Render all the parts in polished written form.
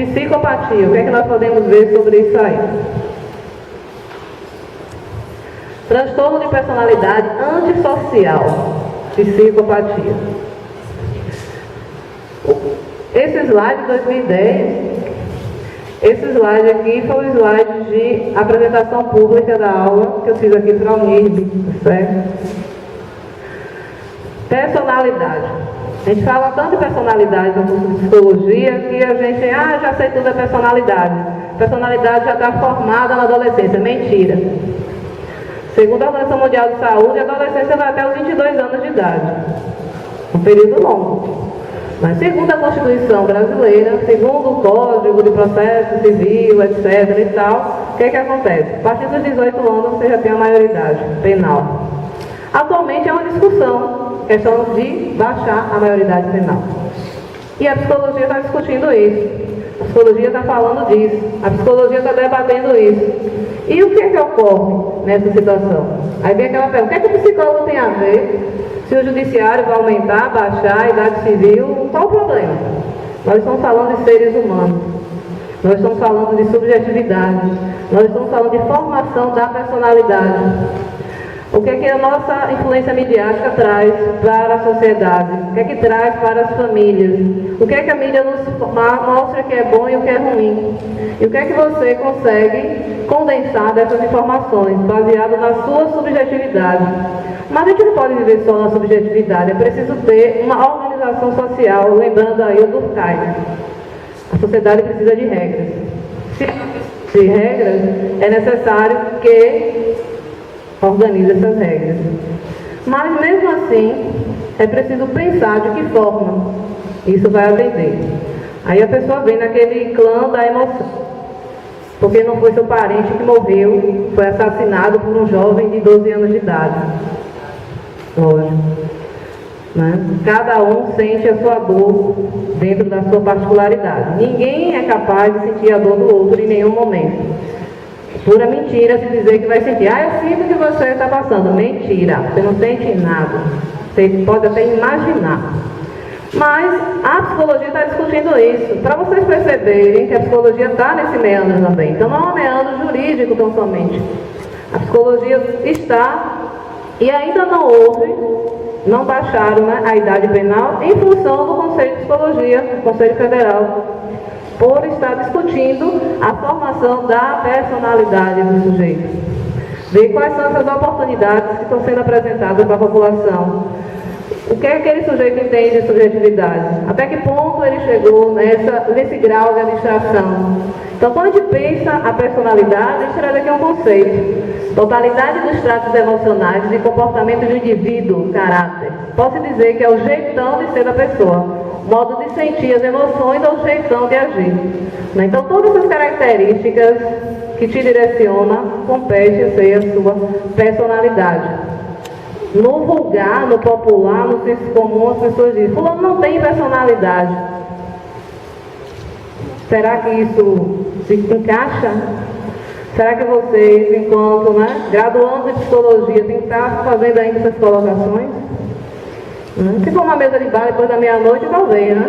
Psicopatia, o que é que nós podemos ver sobre isso aí? Transtorno de personalidade antissocial, psicopatia. Esse slide de 2010, esse slide aqui foi o slide de apresentação pública da aula que eu fiz aqui para a UNIRB, certo? Personalidade. A gente fala tanto de personalidade no curso de psicologia que a gente, já sei tudo da personalidade. Personalidade já está formada na adolescência. Mentira. Segundo a Organização Mundial de Saúde, a adolescência vai até os 22 anos de idade. Um período longo. Mas segundo a Constituição brasileira, segundo o Código de Processo Civil, etc. e tal, o que é que acontece? A partir dos 18 anos você já tem a maioridade penal. Atualmente é uma discussão, questão de baixar a maioridade penal. E a psicologia está discutindo isso. A psicologia está falando disso. A psicologia está debatendo isso. E o que é que ocorre nessa situação? Aí vem aquela pergunta, o que é que o psicólogo tem a ver? Se o judiciário vai aumentar, baixar a idade civil, qual o problema? Nós estamos falando de seres humanos. Nós estamos falando de subjetividade. Nós estamos falando de formação da personalidade. O que é que a nossa influência midiática traz para a sociedade? O que é que traz para as famílias? O que é que a mídia nos mostra que é bom e o que é ruim? E o que é que você consegue condensar dessas informações, baseado na sua subjetividade? Mas a gente não pode viver só na subjetividade, é preciso ter uma organização social, lembrando aí o Durkheim. A sociedade precisa de regras. Se regras, é necessário que organize essas regras. Mas mesmo assim, é preciso pensar de que forma isso vai atender. Aí a pessoa vem naquele clã da emoção. Porque não foi seu parente que morreu, foi assassinado por um jovem de 12 anos de idade. Lógico. Né? Cada um sente a sua dor dentro da sua particularidade. Ninguém é capaz de sentir a dor do outro em nenhum momento. Pura mentira se dizer que vai sentir. Eu sinto que você está passando. Mentira, você não sente nada. Você pode até imaginar. Mas a psicologia está discutindo isso. Para vocês perceberem que a psicologia está nesse meandro também. Então não é um meandro jurídico tão somente. A psicologia está, e ainda não houve, não baixaram, né, a idade penal em função do Conselho de Psicologia, do Conselho Federal, por estar discutindo a formação da personalidade do sujeito. Ver quais são essas oportunidades que estão sendo apresentadas para a população. O que é que aquele sujeito entende de subjetividade? Até que ponto ele chegou nesse grau de abstração? Então, quando a gente pensa a personalidade, a gente traz aqui um conceito. Totalidade dos traços emocionais de comportamento do indivíduo, caráter. Posso dizer que é o jeitão de ser da pessoa. Modo de sentir as emoções ou jeitão de agir. Então, todas essas características que te direcionam compete a ser a sua personalidade. No vulgar, no popular, no senso comum, as pessoas dizem, fulano não tem personalidade. Será que isso se encaixa? Será que vocês, enquanto graduandos de psicologia, têm que estar fazendo ainda essas colocações? Se for uma mesa de bar depois da meia-noite, talvez, né?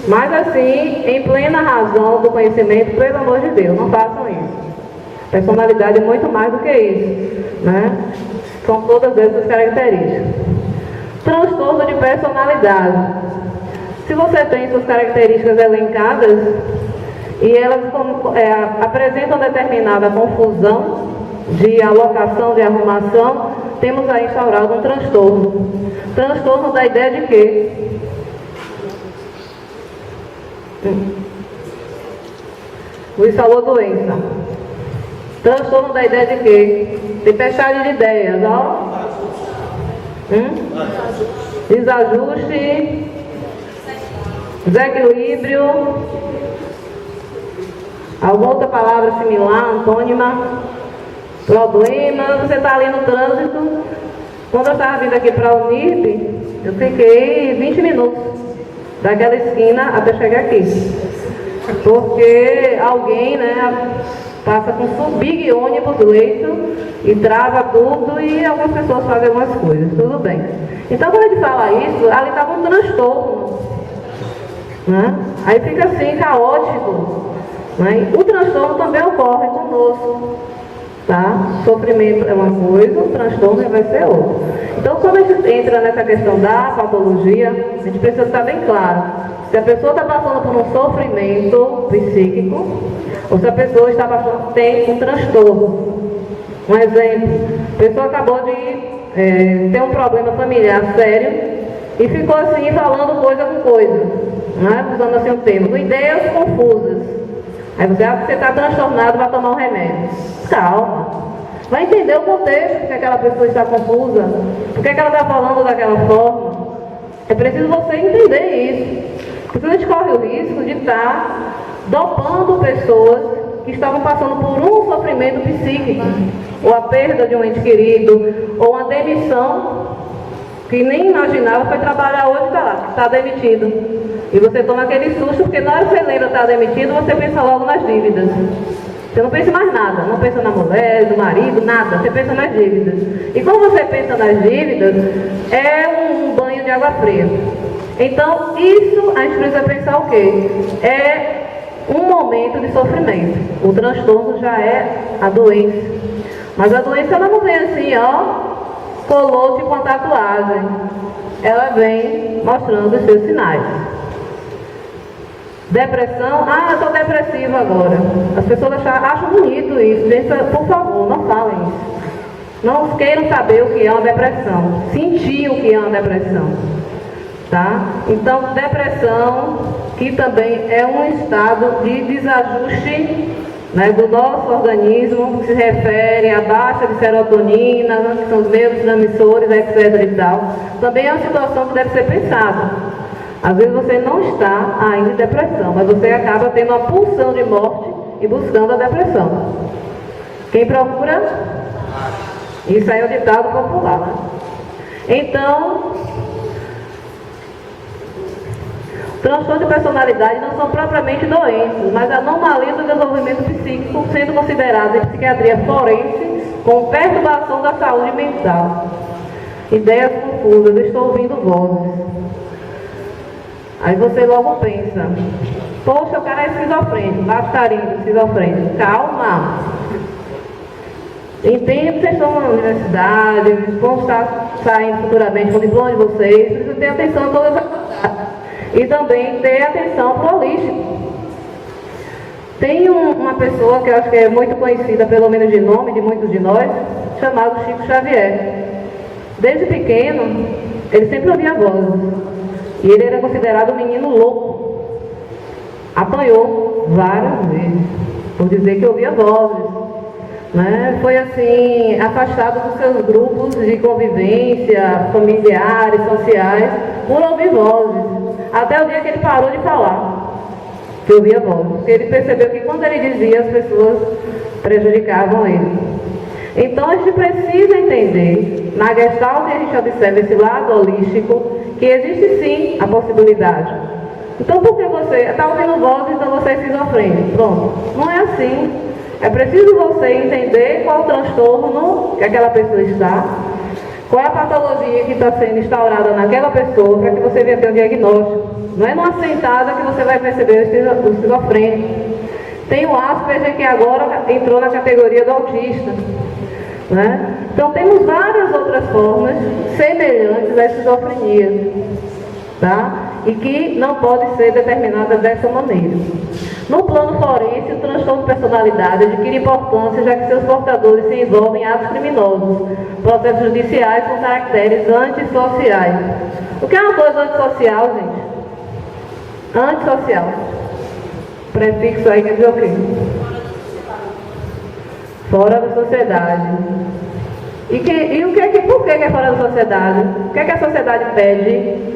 Mas assim, em plena razão do conhecimento, pelo amor de Deus, não façam isso. Personalidade é muito mais do que isso, né? São todas essas características. Transtorno de personalidade. Se você tem suas características elencadas e elas apresentam determinada confusão de alocação, de arrumação, temos aí instaurado um transtorno. Transtorno da ideia de quê? Luiz falou doença. Transtorno da ideia de quê? Tempestade de ideias, ó. Desajuste, desequilíbrio, alguma outra palavra similar, antônima, problema. Você está ali no trânsito. Quando eu estava vindo aqui para a UNIRB, eu fiquei 20 minutos daquela esquina até chegar aqui. Porque alguém, passa com big ônibus leito e trava tudo e algumas pessoas fazem algumas coisas, tudo bem. Então, quando a gente fala isso, ali estava um transtorno. né? Aí fica assim, caótico. Né? O transtorno também ocorre conosco. Tá? Sofrimento é uma coisa, o transtorno vai ser outra. Então, quando a gente entra nessa questão da patologia, a gente precisa estar bem claro. Se a pessoa está passando por um sofrimento psíquico, ou se a pessoa está passando, tem um transtorno. Um exemplo, a pessoa acabou de ter um problema familiar sério e ficou assim falando coisa com coisa, né? Usando assim o termo, ideias confusas. Aí você está transtornado, vai tomar um remédio. Calma. Vai entender o contexto, porque aquela pessoa está confusa, porque ela está falando daquela forma. É preciso você entender isso. Porque a gente corre o risco de estar dopando pessoas que estavam passando por um sofrimento psíquico, ou a perda de um ente querido, ou uma demissão que nem imaginava, foi trabalhar hoje e está lá, está demitido. E você toma aquele susto, porque na hora que você lembra de estar demitido, você pensa logo nas dívidas. Você não pensa em mais nada, não pensa na mulher, no marido, nada, você pensa nas dívidas. E quando você pensa nas dívidas, é um banho de água fria. Então, isso a gente precisa pensar o quê? É um momento de sofrimento. O transtorno já é a doença. Mas a doença ela não vem assim, colou tipo uma tatuagem. Ela vem mostrando os seus sinais. Depressão, eu estou depressiva agora. As pessoas acham bonito isso. Gente, por favor, não falem isso. Não queiram saber o que é uma depressão. Sentir o que é uma depressão. Tá? Então, depressão, que também é um estado de desajuste, né, do nosso organismo, que se refere à baixa de serotonina, que são os neurotransmissores, etc. e tal. Também é uma situação que deve ser pensada. Às vezes você não está ainda em depressão, mas você acaba tendo uma pulsão de morte e buscando a depressão. Quem procura? Isso aí é o ditado popular, né? Então, transtornos de personalidade não são propriamente doenças, mas anomalias do desenvolvimento psíquico, sendo consideradas em psiquiatria forense como perturbação da saúde mental. Ideias confusas, estou ouvindo vozes. Aí você logo pensa, poxa, o cara é esquizofrênico, bastarinho esquizofrênico. Calma. Entendo que vocês estão na universidade, vão estar saindo futuramente com o diploma de vocês, precisam ter atenção a todas as coisas. E também ter atenção para o holístico. Tem uma pessoa que eu acho que é muito conhecida, pelo menos de nome de muitos de nós, chamado Chico Xavier. Desde pequeno, ele sempre ouvia vozes. E ele era considerado um menino louco. Apanhou várias vezes por dizer que ouvia vozes. Né? Foi assim, afastado dos seus grupos de convivência, familiares, sociais, por ouvir vozes. Até o dia que ele parou de falar, que ouvia vozes. Porque ele percebeu que quando ele dizia, as pessoas prejudicavam ele. Então a gente precisa entender, na Gestalt a gente observa esse lado holístico, que existe sim a possibilidade. Então por que você está ouvindo vozes, então você é esquizofrênico? Pronto, não é assim. É preciso você entender qual o transtorno que aquela pessoa está, qual é a patologia que está sendo instaurada naquela pessoa, para que você venha ter um diagnóstico. Não é numa sentada que você vai perceber o esquizofrênico. Tem o Asperger, que agora entrou na categoria do autista. Né? Então temos várias outras formas semelhantes à esquizofrenia, tá? E que não pode ser determinada dessa maneira. No plano forense, o transtorno de personalidade adquire importância, já que seus portadores se envolvem em atos criminosos, processos judiciais com caracteres antissociais. O que é uma coisa antissocial, gente? Antissocial. Prefixo aí quer dizer o quê? Fora da sociedade. E o que é que, por que é fora da sociedade? O que é que a sociedade pede?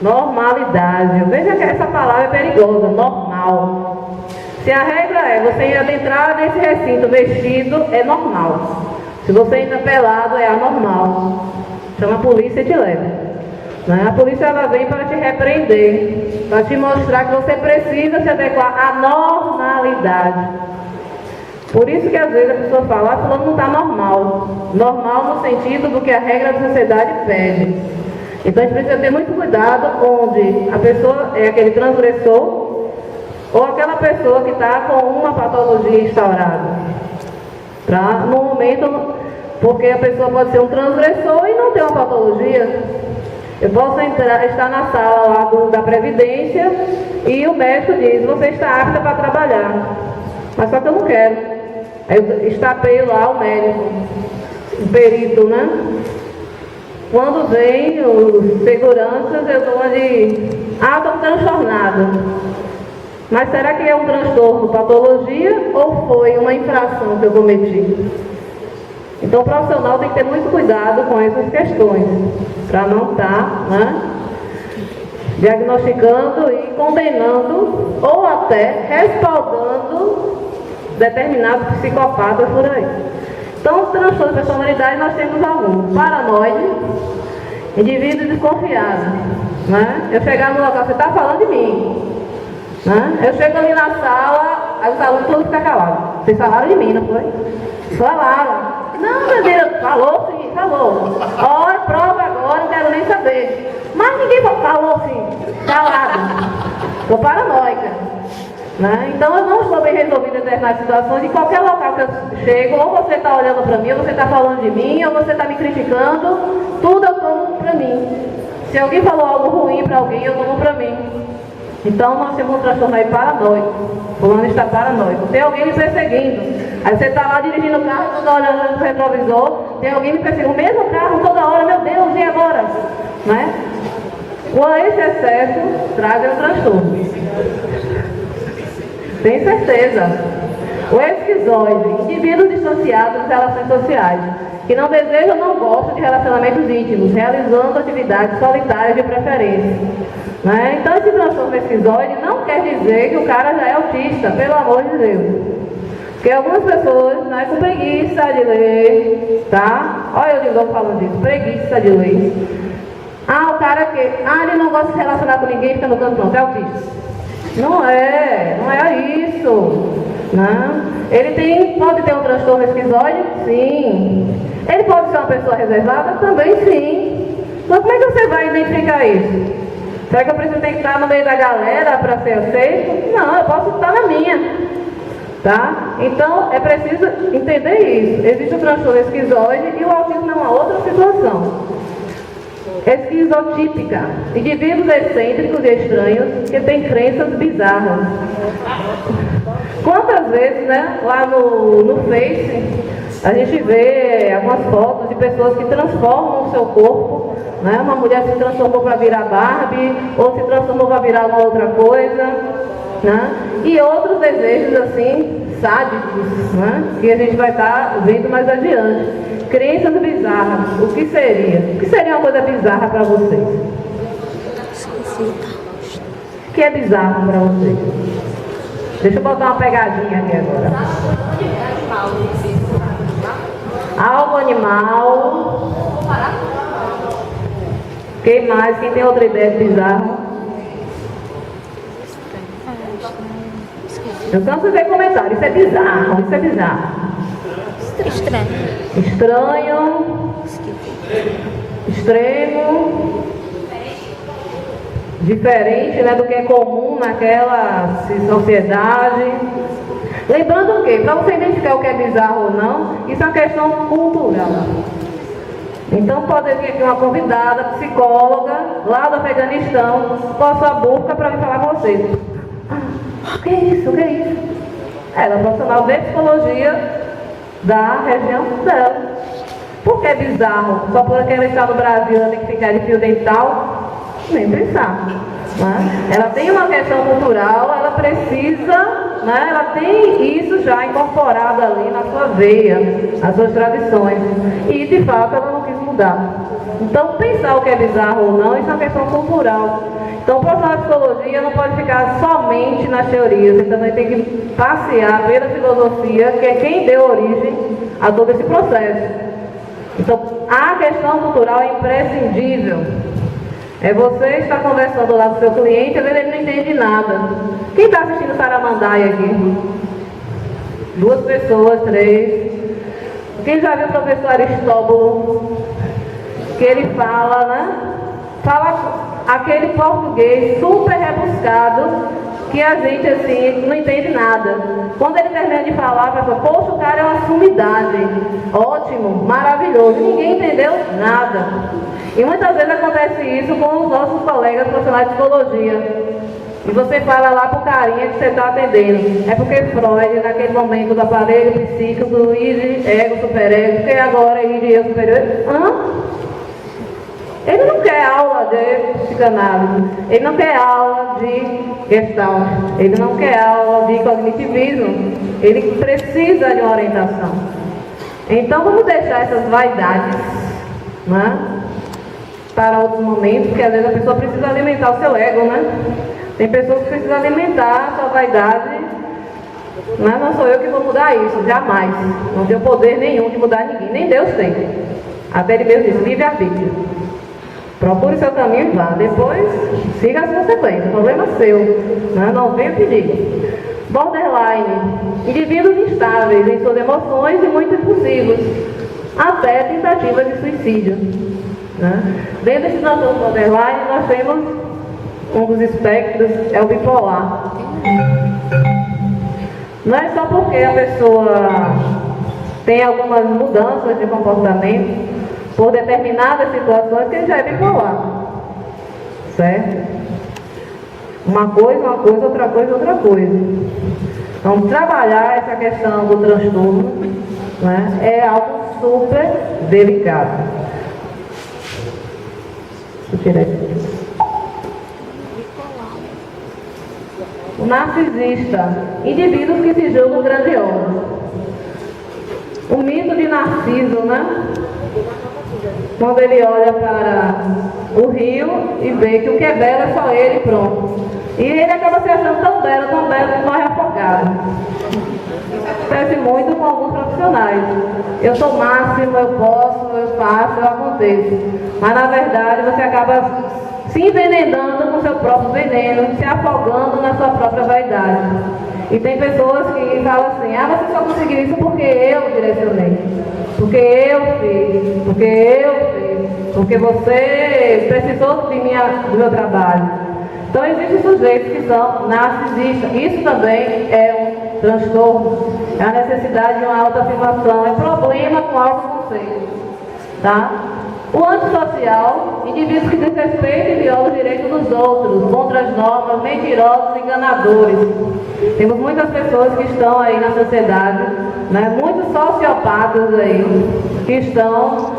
Normalidade. Veja que essa palavra é perigosa, normal. Se a regra é você ir adentrar nesse recinto vestido, é normal. Se você entra pelado, é anormal. Chama a polícia e te leva. Né? A polícia ela vem para te repreender, para te mostrar que você precisa se adequar à normalidade. Por isso que às vezes a pessoa fala, fulano não está normal. Normal no sentido do que a regra da sociedade pede. Então a gente precisa ter muito cuidado onde a pessoa é aquele transgressor ou aquela pessoa que está com uma patologia instaurada. No momento, porque a pessoa pode ser um transgressor e não ter uma patologia. Eu posso estar na sala lá da Previdência e o médico diz, você está apta para trabalhar. Mas só que eu não quero. Aí eu estapeio lá o médico, o perito, né? Quando vem os seguranças, eu dou uma de... estou transtornado. Mas será que é um transtorno, patologia, ou foi uma infração que eu cometi? Então o profissional tem que ter muito cuidado com essas questões, para não estar, né, diagnosticando e condenando, ou até respaldando determinados psicopatas por aí. Então, os transtornos de personalidade nós temos alguns. Paranoide, indivíduo desconfiado. Né? Eu chegar no local, você está falando de mim. Né? Eu chego ali na sala, aí os alunos todos ficam calados. Vocês falaram de mim, não foi? Falaram. Não, meu Deus, falou sim, falou. Olha, prova agora, não quero nem saber. Mas ninguém falou sim, calado. Estou paranoica. Né? Então eu não estou bem resolvida em determinadas situações. Em qualquer local que eu chego, ou você está olhando para mim, ou você está falando de mim, ou você está me criticando, tudo eu tomo para mim. Se alguém falou algo ruim para alguém, eu tomo para mim. Então nós temos um transtorno aí paranoico. O fulano está paranoico. Tem alguém me perseguindo. Aí você está lá dirigindo o carro, toda hora olhando no retrovisor, tem alguém me perseguindo. O mesmo carro toda hora, meu Deus, e agora? Né? Com esse excesso, traz um transtorno. Tem certeza. O esquizoide, indivíduos distanciados das relações sociais, que não desejam ou não gostam de relacionamentos íntimos, realizando atividades solitárias de preferência. Né? Então, esse transtorno esquizoide não quer dizer que o cara já é autista, pelo amor de Deus. Porque algumas pessoas, né, com preguiça de ler, tá? Olha eu de novo falando disso, preguiça de ler. O cara que, ele não gosta de se relacionar com ninguém, fica no canto, pronto, é autista. Não é isso. Né? Ele pode ter um transtorno esquizoide? Sim. Ele pode ser uma pessoa reservada? Também sim. Mas como é que você vai identificar isso? Será que eu preciso ter que estar no meio da galera para ser aceito? Não, eu posso estar na minha. Tá? Então, é preciso entender isso. Existe o transtorno esquizoide e o autismo é uma outra situação. Esquizotípica. Indivíduos excêntricos e estranhos que têm crenças bizarras. Quantas vezes, né, lá no Face, a gente vê algumas fotos de pessoas que transformam o seu corpo, né? Uma mulher se transformou para virar Barbie, ou se transformou para virar uma outra coisa, né? E outros desejos assim, sádicos, né? Que a gente vai estar vendo mais adiante. Crenças bizarras, o que seria? O que seria uma coisa bizarra para vocês? O que é bizarro para vocês? Deixa eu botar uma pegadinha aqui agora. Algo animal. Quem mais? Quem tem outra ideia de bizarro? Eu canso de ver comentário. Isso é bizarro, isso é bizarro. Estranho. Estranho. Extremo. Diferente, né, do que é comum naquela sociedade. Lembrando o quê? Para você identificar o que é bizarro ou não, isso é uma questão cultural. Então pode vir aqui uma convidada, psicóloga, lá do Afeganistão, com a sua boca para vir falar com vocês. O que é isso? O que é isso? Ela é profissional de psicologia da região dela. Por que é bizarro? Só porque ela está no Brasil, ela tem que ficar de fio dental? Nem pensar. Né? Ela tem uma questão cultural, ela precisa, né? Ela tem isso já incorporado ali na sua veia, nas suas tradições. E de fato ela não quis mudar. Então pensar o que é bizarro ou não, isso é uma questão cultural. Então o profissional de psicologia não pode ficar somente nas teorias, ele também tem que passear pela filosofia, que é quem deu origem a todo esse processo. Então a questão cultural é imprescindível. É você estar conversando lá com o seu cliente, às vezes ele não entende nada. Quem está assistindo Saramandaia aqui? 2 pessoas, 3. Quem já viu o professor Aristóbulo, que ele fala, né? Fala aquele português super rebuscado, que a gente, assim, não entende nada. Quando ele termina de falar, a pessoa, poxa, o cara é uma sumidade. Ótimo, maravilhoso. Ninguém entendeu nada. E muitas vezes acontece isso com os nossos colegas profissionais de psicologia. E você fala lá pro carinha que você está atendendo. É porque Freud, naquele momento do aparelho psíquico, do id, ego, superego, porque agora é id, ego, superior. Ele não quer aula de psicanálise, ele não quer aula de Gestalt, ele não quer aula de cognitivismo, ele precisa de uma orientação. Então vamos deixar essas vaidades, né, para outros momentos, porque às vezes a pessoa precisa alimentar o seu ego, né? Tem pessoas que precisam alimentar a sua vaidade, mas não sou eu que vou mudar isso, jamais. Não tenho poder nenhum de mudar ninguém, nem Deus tem. Até ele mesmo diz, livre-arbítrio. Procure seu caminho e vá. Depois, siga as consequências. O problema é seu. Né? Não venha pedir. Borderline. Indivíduos instáveis em suas emoções e muito impulsivos. Até tentativas de suicídio. Né? Dentro desse transtorno borderline, nós temos um dos espectros, é o bipolar. Não é só porque a pessoa tem algumas mudanças de comportamento por determinadas situações que ele já é bipolar, certo? Uma coisa, outra coisa, outra coisa. Então, trabalhar essa questão do transtorno, né, é algo super delicado. Deixa eu tirar isso. O narcisista, indivíduos que se julgam grandiosos. O mito de Narciso, né? Quando ele olha para o rio e vê que o que é belo é só ele, pronto. E ele acaba se achando tão belo que morre afogado. Acontece muito com alguns profissionais. Eu sou máximo, eu posso, eu faço, eu aconteço. Mas na verdade você acaba se envenenando com seu próprio veneno, se afogando na sua própria vaidade. E tem pessoas que falam assim, você só conseguiu isso porque eu direcionei. Porque eu fiz, porque você precisou do meu trabalho. Então existem sujeitos que são narcisistas. Isso também é um transtorno. É a necessidade de uma autoafirmação, é problema com autoconceito. Tá? O antissocial, indivíduos que desrespeitam e violam os direitos dos outros, contra as normas, mentirosos, enganadores. Temos muitas pessoas que estão aí na sociedade, né, muitos sociopatas aí, que estão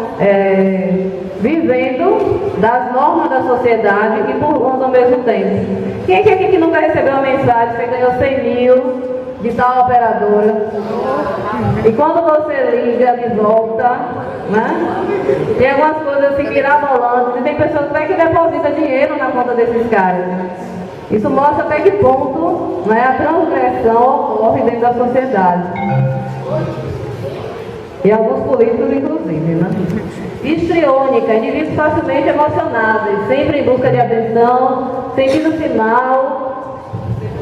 vivendo das normas da sociedade e burlando ao mesmo tempo. Quem é aqui que nunca recebeu uma mensagem, você ganhou 100 mil de tal operadora? E quando você liga de volta, né, tem algumas coisas assim mirabolantes, e tem pessoas até que depositam dinheiro na conta desses caras. Isso mostra até que ponto, né, a transgressão ocorre dentro da sociedade. E alguns políticos, inclusive, né? Histriônica, indivíduos facilmente emocionáveis, sempre em busca de atenção, sentindo-se mal.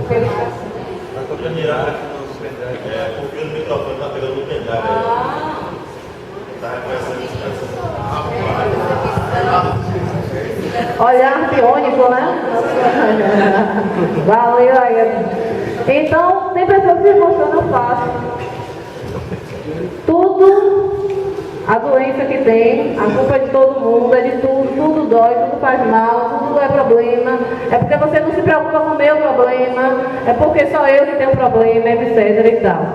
Está tocando direto aqui no pendrive. Porque o microfone está pegando no pendrive. Está com Olhar biônico, né? Valeu aí. Então, tem pessoas que se emocionam fácil. Tudo, a doença que tem, a culpa é de todo mundo, é de tudo dói, tudo faz mal, tudo é problema. É porque você não se preocupa com o meu problema, é porque só eu que tenho problema, etc e tal.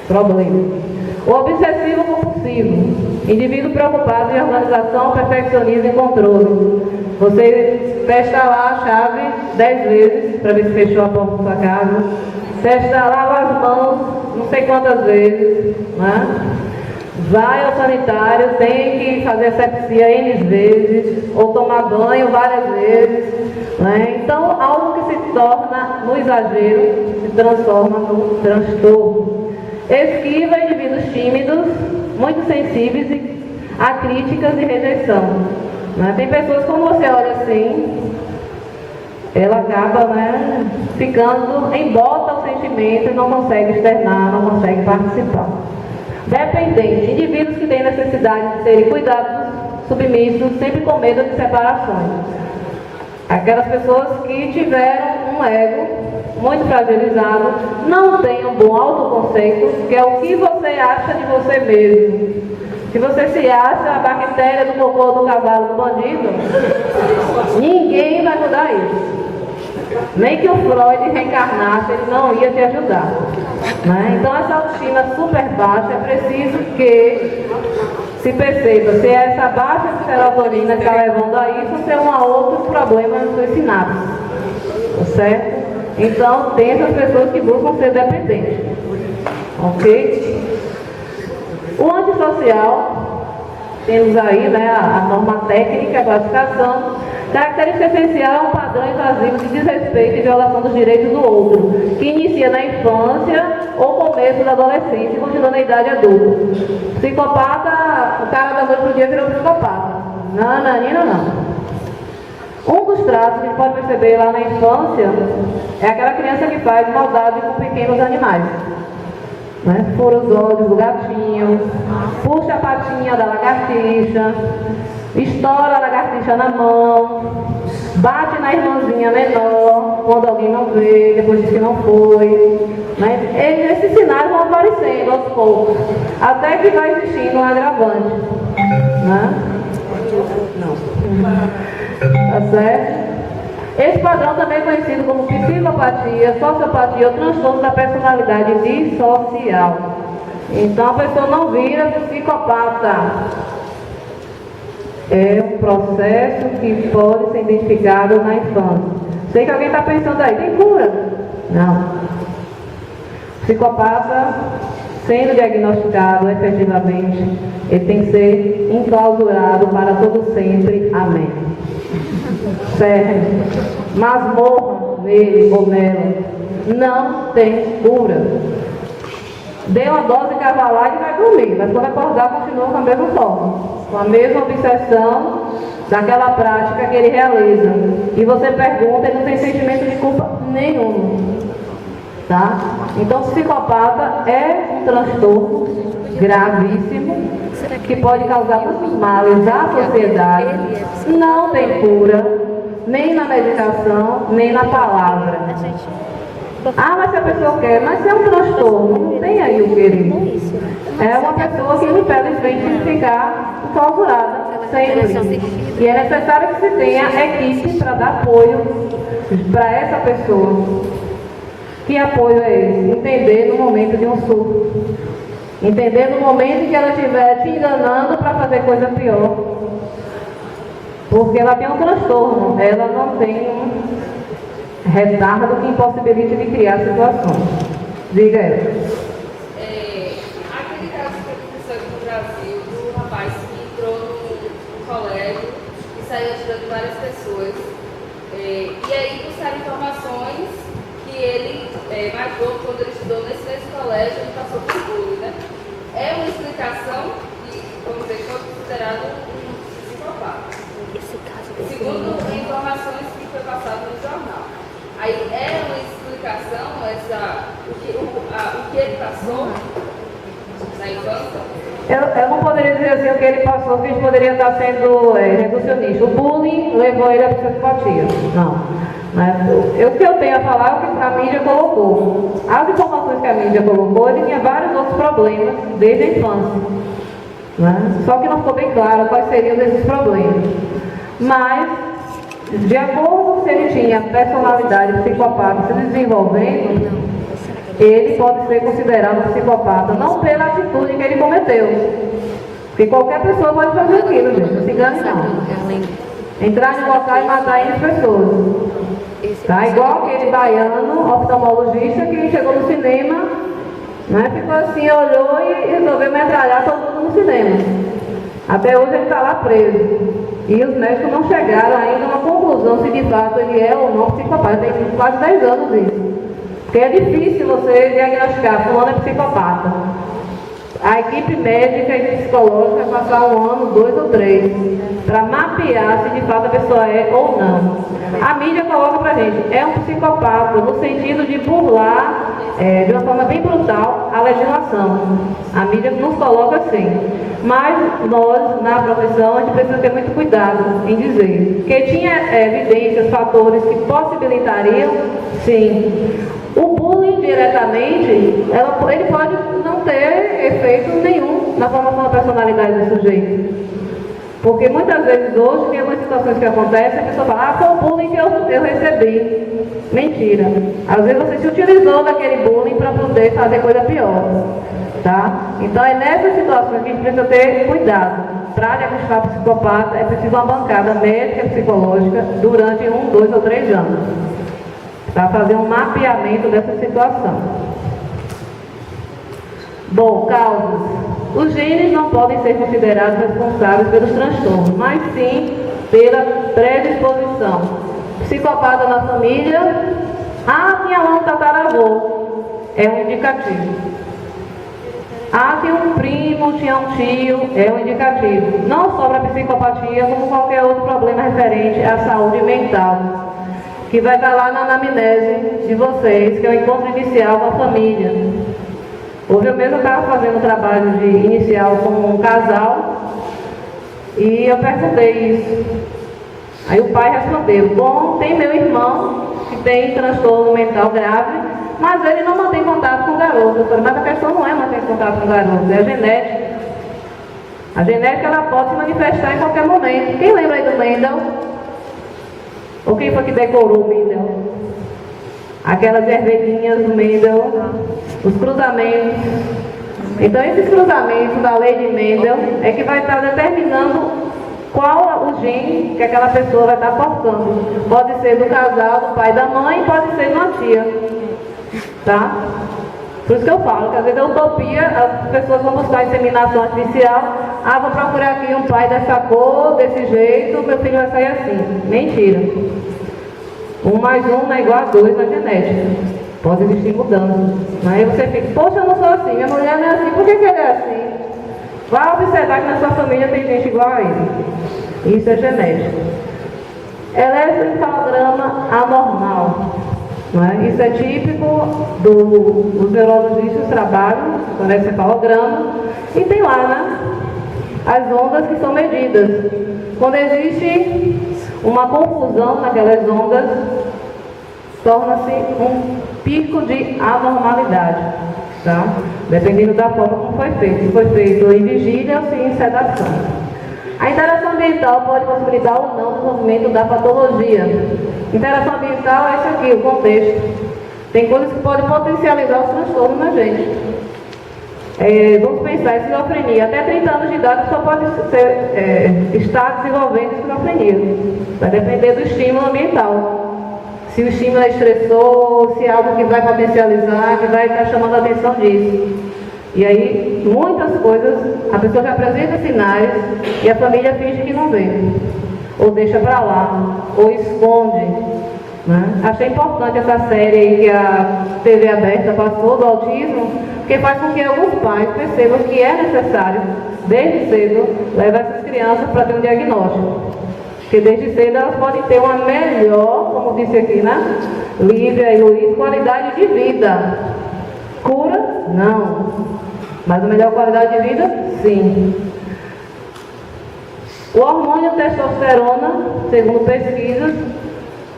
Problema. O obsessivo compulsivo, indivíduo preocupado em organização, perfeccionismo e controle. Você testa lá a chave 10 vezes para ver se fechou a porta da sua casa. Testa, lava as mãos não sei quantas vezes, né? Vai ao sanitário, tem que fazer asepsia N vezes, ou tomar banho várias vezes, né? Então, algo que se torna no exagero, se transforma no transtorno. Esquiva indivíduos tímidos, muito sensíveis a críticas e rejeição. Né? Tem pessoas, como você olha assim, ela acaba, né, ficando em bota o sentimento e não consegue externar, não consegue participar. Dependente, indivíduos que têm necessidade de serem cuidados, submissos, sempre com medo de separações. Aquelas pessoas que tiveram um ego muito fragilizado, não têm um bom autoconceito, que é o que você acha de você mesmo. Se você se acha a bactéria do cocô do cavalo do bandido, ninguém vai mudar isso. Nem que o Freud reencarnasse, ele não ia te ajudar. Né? Então essa autoestima super baixa, é preciso que se perceba se é essa baixa de serotonina que está levando a isso, ou se é um outro problema nas suas sinapses. Certo? Então tem essas pessoas que buscam ser dependentes. Ok? O antissocial, temos aí, né, a norma técnica, a classificação. Característica essencial é um padrão invasivo de desrespeito e violação dos direitos do outro, que inicia na infância ou começo da adolescência e continua na idade adulta. Psicopata, o cara da noite pro dia virou psicopata. Não. Um dos traços que a gente pode perceber lá na infância é aquela criança que faz maldade com pequenos animais. Né? Fura os olhos do gatinho, puxa a patinha da lagartixa, estoura a lagartixa na mão, bate na irmãzinha menor quando alguém não vê, depois diz que não foi. Né? Esses sinais vão aparecendo aos poucos, até que vai existindo um agravante. Né? Tá certo? Esse padrão também é conhecido como psicopatia, sociopatia ou transtorno da personalidade dissocial. Então a pessoa não vira psicopata. É um processo que pode ser identificado na infância. Sei que alguém está pensando aí, tem cura? Não. Psicopata, sendo diagnosticado efetivamente, ele tem que ser enclausurado para todo sempre. Amém. Certo? Masmorra nele ou nela não tem cura. Dê uma dose cavalar e vai dormir, mas quando acordar continua com a mesma forma, com a mesma obsessão daquela prática que ele realiza. E você pergunta, ele não tem sentimento de culpa nenhum. Tá? Então, psicopata é um transtorno gravíssimo que pode causar muitos males à sociedade. Não tem cura, nem na medicação, nem na palavra. Ah, mas se a pessoa quer, mas se é um transtorno, não tem aí o querer. É uma pessoa que infelizmente ficar clausurada sempre. E é necessário que se tenha equipe para dar apoio para essa pessoa. Que apoio é esse? Entender no momento de um surto. Entender no momento em que ela estiver te enganando para fazer coisa pior. Porque ela tem um transtorno, ela não tem um retardo que impossibilite de criar situações. Diga ela. Aquele caso que aconteceu aqui no Brasil, do rapaz que entrou no colégio e saiu atirando várias pessoas. E aí buscaram informações que ele matou quando ele estudou nesse colégio, ele passou por bullying, né? É uma explicação que, vamos dizer, foi considerado um psicopata. Segundo informações que foi passado no jornal. Aí é uma explicação, o que ele passou na infância? Eu não poderia dizer assim o que ele passou, que ele poderia estar sendo reducionista. O bullying levou ele à psicopatia. Não. O que eu tenho a falar é o que a mídia colocou. As informações que a mídia colocou, ele tinha vários outros problemas desde a infância. Né? Só que não ficou bem claro quais seriam esses problemas. Mas, de acordo com se ele tinha personalidade psicopata se desenvolvendo, ele pode ser considerado psicopata, não pela atitude que ele cometeu. Porque qualquer pessoa pode fazer aquilo, gente. Não se engane, não. Entrar no local e matar as pessoas. Tá? Igual aquele baiano, oftalmologista, que chegou no cinema, né? Ficou assim, olhou e resolveu metralhar todo mundo no cinema. Até hoje ele está lá preso. E os médicos não chegaram ainda a uma conclusão se de fato ele é ou não psicopata. Tem quase 10 anos isso. Porque é difícil você diagnosticar, fulano é psicopata. A equipe médica e psicológica vai passar 1 ano, 2 ou 3, para mapear se de fato a pessoa é ou não. A mídia coloca pra gente, é um psicopata, no sentido de burlar, de uma forma bem brutal, a legislação. A mídia nos coloca assim. Mas nós, na profissão, a gente precisa ter muito cuidado em dizer que tinha evidências, fatores que possibilitariam, sim. O bullying diretamente, ele pode não ter efeito nenhum na formação da personalidade do sujeito. Porque muitas vezes hoje, tem algumas situações que acontecem, a pessoa fala, foi o bullying que eu recebi. Mentira. Às vezes você se utilizou daquele bullying para poder fazer coisa pior. Tá? Então é nessas situações que a gente precisa ter cuidado. Para diagnosticar psicopata é preciso uma bancada médica e psicológica durante 1, 2 ou 3 anos. Para fazer um mapeamento dessa situação. Bom, causas. Os genes não podem ser considerados responsáveis pelos transtornos, mas sim pela predisposição. Psicopata na família, tinha lá um tataravô, é um indicativo. Tinha um primo, tinha um tio, é um indicativo. Não só para psicopatia, como qualquer outro problema referente à saúde mental, que vai estar lá na anamnese de vocês, que é o encontro inicial com a família. Hoje eu mesmo estava fazendo um trabalho inicial com um casal e eu perguntei isso. Aí o pai respondeu, bom, tem meu irmão que tem transtorno mental grave, mas ele não mantém contato com o garoto. Eu falei, mas a questão não é manter contato com o garoto, é a genética. A genética ela pode se manifestar em qualquer momento. Quem lembra aí do Mendel? Ou quem foi que decorou o Mendel? Aquelas ervelhinhas do Mendel, os cruzamentos. Então esses cruzamentos da lei de Mendel é que vai estar determinando qual o gene que aquela pessoa vai estar portando. Pode ser do casal, do pai e da mãe, pode ser de uma tia. Tá? Por isso que eu falo, que às vezes é utopia, as pessoas vão buscar inseminação artificial, vou procurar aqui um pai dessa cor, desse jeito, meu filho vai sair assim. Mentira. 1 mais 1 não é igual a 2 na genética. Pode existir mudança. Aí você fica, poxa, eu não sou assim, minha mulher não é assim, por que ele é assim? Vai observar que na sua família tem gente igual a ele. Isso é genética. Eletroencefalograma anormal. Não é? Isso é típico dos neurologistas que trabalham com eletroencefalograma. E tem lá, né? As ondas que são medidas. Quando existe uma confusão naquelas ondas, torna-se um pico de anormalidade, tá? Dependendo da forma como foi feito. Se foi feito em vigília ou se em sedação. A interação ambiental pode possibilitar ou não o desenvolvimento da patologia. Interação ambiental é isso aqui, o contexto. Tem coisas que podem potencializar os transtornos na gente. Vamos pensar em esquizofrenia. Até 30 anos de idade só pode estar desenvolvendo esquizofrenia. Vai depender do estímulo ambiental. Se o estímulo é estressor, se é algo que vai potencializar, que vai estar chamando a atenção disso. E aí, muitas coisas, a pessoa já apresenta sinais e a família finge que não vê. Ou deixa pra lá, ou esconde. Né? Achei importante essa série aí que a TV aberta passou do autismo, porque faz com que alguns pais percebam que é necessário, desde cedo, levar essas crianças para ter um diagnóstico. Porque desde cedo elas podem ter uma melhor, como disse aqui, né? Lívia e Luiz, qualidade de vida. Cura? Não. Mas a melhor qualidade de vida? Sim. O hormônio testosterona, segundo pesquisas,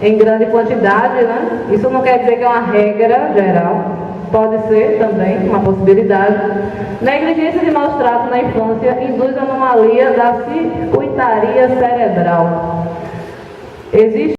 em grande quantidade, né? Isso não quer dizer que é uma regra geral. Pode ser também uma possibilidade. Negligência de maus tratos na infância induz anomalia da circuitaria cerebral. Existe